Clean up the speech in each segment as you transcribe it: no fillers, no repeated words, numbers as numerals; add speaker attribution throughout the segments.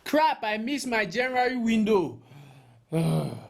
Speaker 1: Crap, I missed my January window.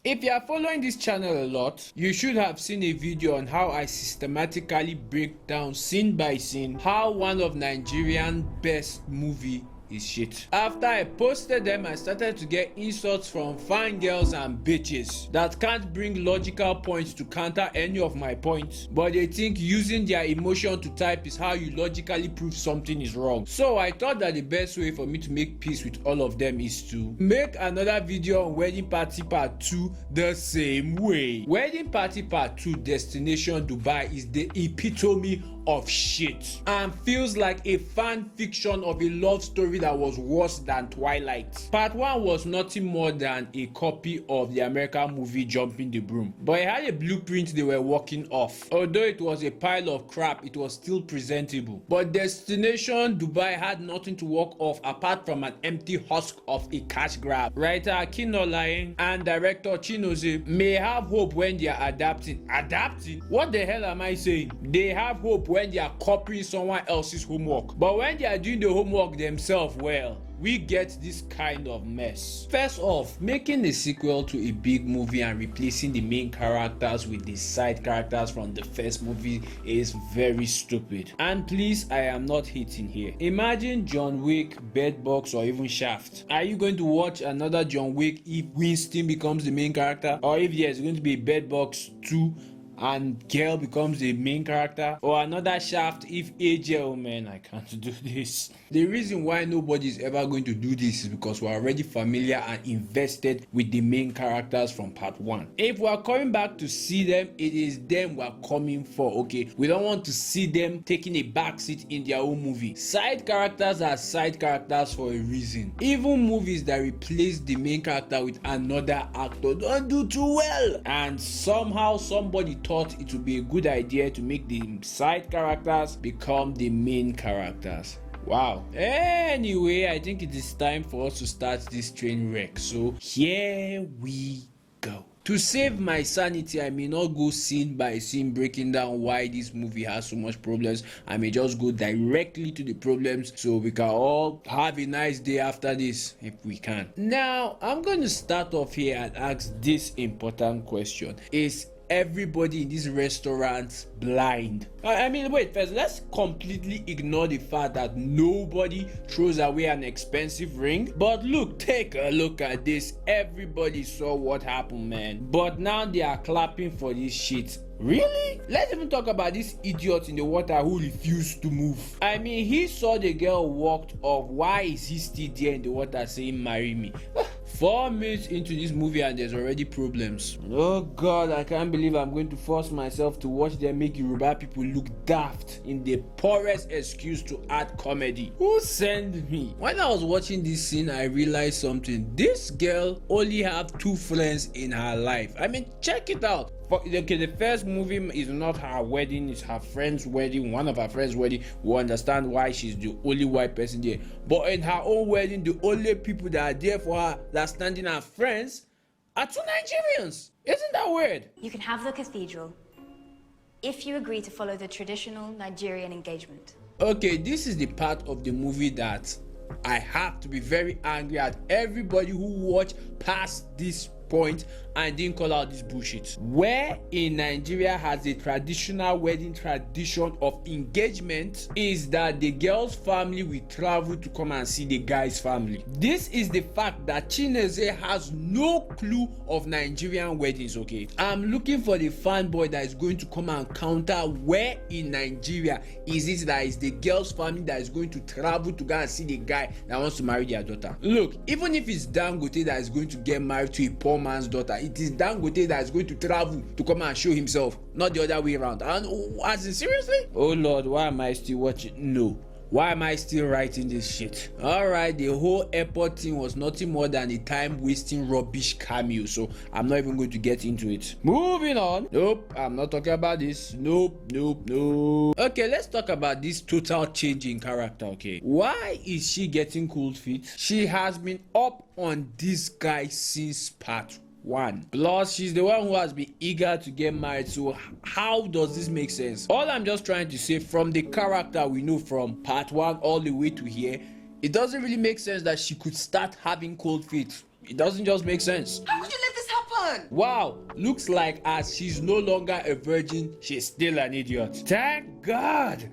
Speaker 1: If you are following this channel a lot, you should have seen a video on how I systematically break down scene by scene how one of Nigerian best movie is shit. After I posted them, I started to get insults from fine girls and bitches that can't bring logical points to counter any of my points, but they think using their emotion to type is how you logically prove something is wrong. So I thought that the best way for me to make peace with all of them is to make another video on Wedding Party Part 2 the same way. Wedding Party Part 2 Destination Dubai is the epitome of shit and feels like a fan fiction of a love story that was worse than Twilight. Part 1 was nothing more than a copy of the American movie Jumping the Broom, but it had a blueprint they were working off. Although it was a pile of crap, it was still presentable. But Destination Dubai had nothing to work off apart from an empty husk of a cash grab. Writer Akinolaye and director Chinoze may have hope when they are adapting. Adapting? What the hell am I saying? They have hope when they are copying someone else's homework, but when they are doing the homework themselves, well, we get this kind of mess. First off, making a sequel to a big movie and replacing the main characters with the side characters from the first movie is very stupid. And please, I am not hating here. Imagine John Wick, Bird Box, or even Shaft. Are you going to watch another John Wick if Winston becomes the main character, or if there's going to be a Bird Box 2 and girl becomes the main character, or another Shaft if AJ? Oh man, I can't do this. The reason why nobody is ever going to do this is because we're already familiar and invested with the main characters from part 1. If we're coming back to see them, it is them we're coming for, okay? We don't want to see them taking a backseat in their own movie. Side characters are side characters for a reason. Even movies that replace the main character with another actor don't do too well, and somehow somebody thought it would be a good idea to make the side characters become the main characters. Wow. Anyway, I think it is time for us to start this train wreck. So here we go. To save my sanity, I may not go scene by scene breaking down why this movie has so much problems. I may just go directly to the problems so we can all have a nice day after this if we can. Now, I'm going to start off here and ask this important question. Is everybody in these restaurants blind? I mean, wait, first let's completely ignore the fact that nobody throws away an expensive ring, but look, take a look at this. Everybody saw what happened, man, but now they are clapping for this shit. Really? Let's even talk about this idiot in the water who refused to move. I mean, he saw the girl walked off. Why is he still there in the water saying marry me? 4 minutes into this movie and there's already problems. Oh god, I can't believe I'm going to force myself to watch them make Yoruba people look daft in the poorest excuse to add comedy. Who sent me? When I was watching this scene, I realized something. This girl only have 2 friends in her life. I mean, check it out. Okay, the first movie is not her wedding, it's her friend's wedding, one of her friend's wedding. We understand why she's the only white person there. But in her own wedding, the only people that are there for her, that standing her friends, are 2 Nigerians. Isn't that weird?
Speaker 2: You can have the cathedral if you agree to follow the traditional Nigerian engagement.
Speaker 1: Okay, this is the part of the movie that I have to be very angry at everybody who watched past this point and didn't call out this bullshit. Where in Nigeria has a traditional wedding tradition of engagement is that the girl's family will travel to come and see the guy's family. This is the fact that Chineze has no clue of Nigerian weddings, okay? I'm looking for the fanboy that is going to come and counter where in Nigeria is it that is the girl's family that is going to travel to go and see the guy that wants to marry their daughter. Look, even if it's Dangote that is going to get married to a poor man's daughter, it is Dangote that is going to travel to come and show himself, not the other way around. And as in, seriously? Oh Lord, why am I still watching? No. Why am I still writing this shit? Alright, the whole airport thing was nothing more than a time-wasting rubbish cameo, so I'm not even going to get into it. Moving on. Nope, I'm not talking about this. Nope. Okay, let's talk about this total change in character, okay? Why is she getting cold feet? She has been up on this guy since part 1. Plus, she's the one who has been eager to get married. So how does this make sense? All I'm just trying to say, from the character we know from part 1 all the way to here, It doesn't really make sense that she could start having cold feet. It doesn't just make sense.
Speaker 3: How could you let this happen?
Speaker 1: Wow, looks like as she's no longer a virgin, she's still an idiot. Thank God.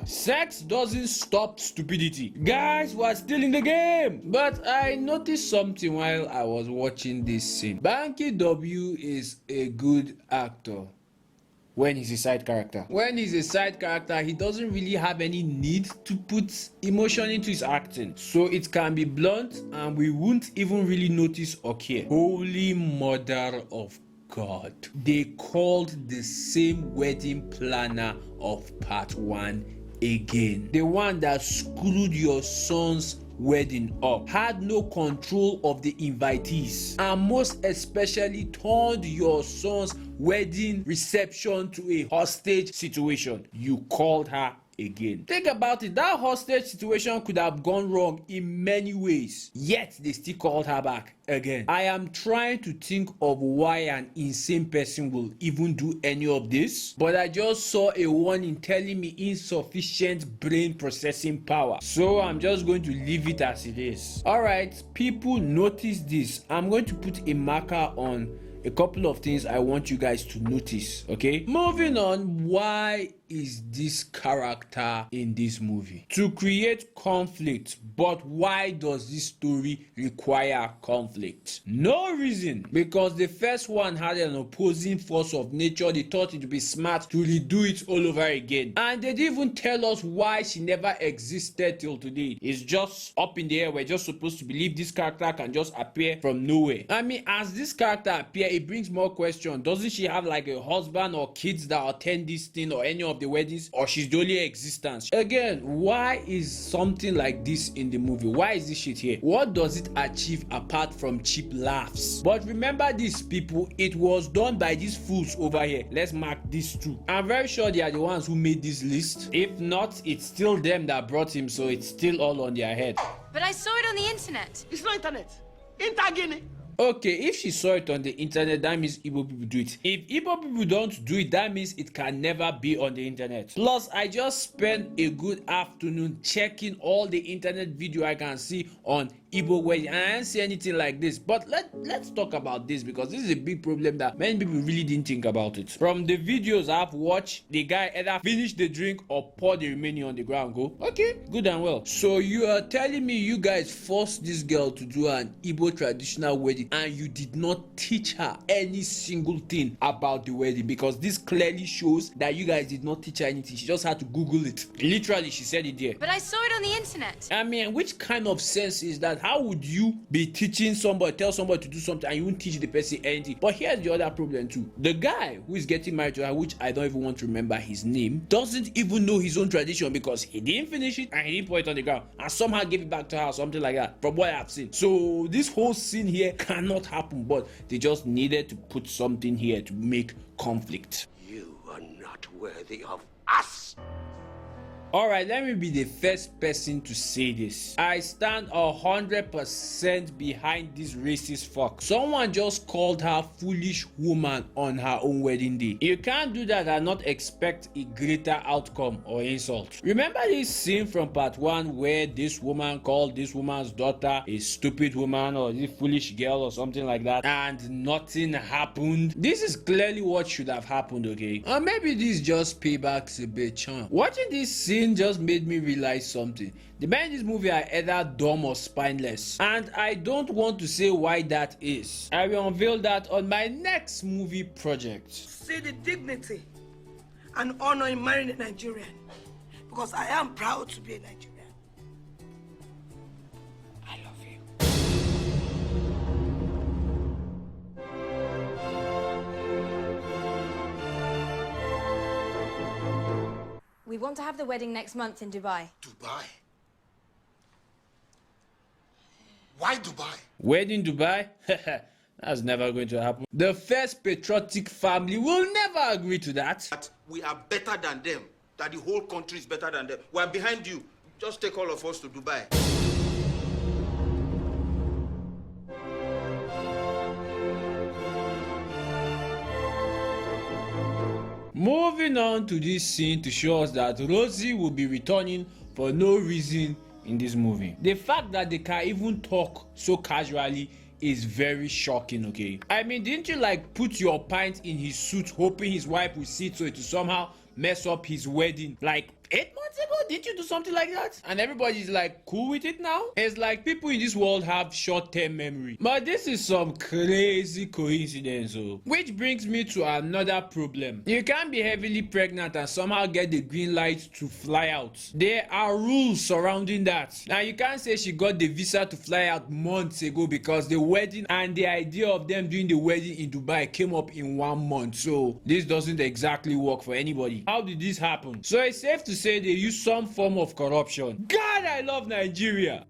Speaker 1: Sex doesn't stop stupidity. Guys, we're still in the game. But I noticed something while I was watching this scene. Banky W is a good actor when he's a side character. When he's a side character, he doesn't really have any need to put emotion into his acting. So it can be blunt and we won't even really notice or care. Holy Mother of God. They called the same wedding planner of part 1 again. The one that screwed your son's wedding up, had no control of the invitees, and most especially turned your son's wedding reception to a hostage situation. You called her again. Think about it, that hostage situation could have gone wrong in many ways, yet they still called her back again. I am trying to think of why an insane person will even do any of this, but I just saw a warning telling me insufficient brain processing power, so I'm just going to leave it as it is. Alright, people, notice this. I'm going to put a marker on a couple of things I want you guys to notice. Okay, moving on. Why is this character in this movie? To create conflict. But why does this story require conflict? No reason. Because the first one had an opposing force of nature. They thought it would be smart to redo it all over again, and they didn't even tell us why she never existed till today. It's just up in the air. We're just supposed to believe this character can just appear from nowhere. I mean, as this character appear, it brings more questions. Doesn't she have like a husband or kids that attend this thing or any of the weddings, or she's the only existence? Again, why is something like this in the movie? Why is this shit here? What does it achieve apart from cheap laughs? But remember this, people, it was done by these fools over here. Let's mark these two. I'm very sure they are the ones who made this list. If not, it's still them that brought him, so it's still all on their head.
Speaker 2: But I saw it on the internet.
Speaker 3: It's not internet. Intergene.
Speaker 1: Okay, if she saw it on the internet, that means Igbo people do it. If Igbo people don't do it, that means it can never be on the internet. Plus, I just spent a good afternoon checking all the internet video I can see on Igbo wedding, and I didn't see anything like this. But let's talk about this, because this is a big problem that many people really didn't think about it. From the videos I've watched, the guy either finish the drink or pour the remaining on the ground. Go, okay, good and well. So you are telling me you guys forced this girl to do an Igbo traditional wedding and you did not teach her any single thing about the wedding? Because this clearly shows that you guys did not teach her anything. She just had to Google it. Literally, she said it there.
Speaker 2: But I saw it on the internet.
Speaker 1: I mean, which kind of sense is that? How would you be teaching somebody, tell somebody to do something, and you won't teach the person anything? But here's the other problem too. The guy who is getting married to her, which I don't even want to remember his name, doesn't even know his own tradition, because he didn't finish it and he didn't put it on the ground and somehow gave it back to her or something like that, from what I've seen. So this whole scene here cannot happen, but they just needed to put something here to make conflict.
Speaker 3: You are not worthy of us.
Speaker 1: Alright, let me be the first person to say this. I stand 100% behind this racist fuck. Someone just called her foolish woman on her own wedding day. You can't do that and not expect a greater outcome or insult. Remember this scene from part 1 where this woman called this woman's daughter a stupid woman or a foolish girl or something like that, and nothing happened? This is clearly what should have happened, okay? Or maybe this just paybacks a bit, huh? Watching this scene just made me realize something. The men in this movie are either dumb or spineless, and I don't want to say why that is. I will unveil that on my next movie project.
Speaker 4: See the dignity and honor in marrying a Nigerian, because I am proud to be a Nigerian. I love you.
Speaker 2: We want to have the wedding next month in Dubai.
Speaker 3: Dubai? Why Dubai?
Speaker 1: Wedding Dubai? That's never going to happen. The first patriotic family will never agree to that.
Speaker 5: That we are better than them, that the whole country is better than them. We are behind you. Just take all of us to Dubai.
Speaker 1: Moving on to this scene to show us that Rosie will be returning for no reason in this movie. The fact that they can even talk so casually is very shocking, okay? I mean, didn't you like put your pint in his suit hoping his wife would see it so it will somehow mess up his wedding? Like 8 months ago, did you do something like that? And everybody's like cool with it now? It's like people in this world have short-term memory. But this is some crazy coincidence, oh. Which brings me to another problem. You can't be heavily pregnant and somehow get the green light to fly out. There are rules surrounding that. Now you can't say she got the visa to fly out months ago because the wedding and the idea of them doing the wedding in Dubai came up in 1 month. So this doesn't exactly work for anybody. How did this happen? So it's safe to say they use some form of corruption. God, I love Nigeria.